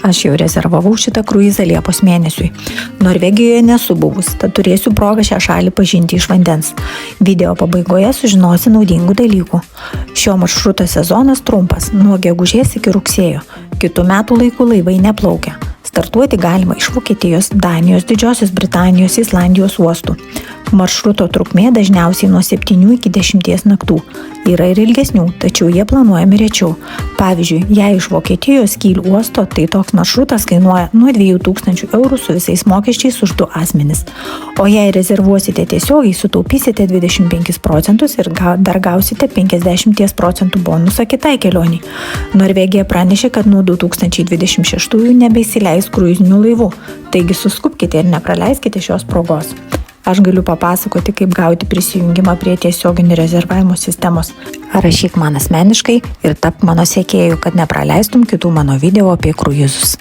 Aš jau rezervavau šitą kruizą Liepos mėnesiui. Norvegijoje nesu buvus, tad turėsiu progą šią šalį pažinti iš vandens. Video pabaigoje sužinosi naudingų dalykų. Šio maršruto sezonas trumpas, nuo gegužės iki rugsėjo. Kitų metų laikų laivai neplaukia. Startuoti galima iš Vokietijos, Danijos, Didžiosios Britanijos, Islandijos uostų. Maršruto trukmė dažniausiai nuo 7 iki 10 naktų. Yra ir ilgesnių, tačiau jie planuojami rečiau. Pavyzdžiui, jei iš Vokietijos Kiel uosto, tai toks maršrutas kainuoja nuo 2000 eurų su visais mokesčiais už 2 asmenis. O jei rezervuosite tiesiogiai, sutaupysite 25% ir dar gausite 50% bonusą kitai kelioniai. Norvegija pranešė, kad nuo 2026 nebeįsileis kruizinių laivų, taigi suskubkite ir nepraleiskite šios progos. Aš galiu papasakoti, kaip gauti prisijungimą prie tiesioginių rezervavimo sistemos. Rašyk man asmeniškai ir tapk mano sekėju, kad nepraleistum kitų mano video apie kruizus.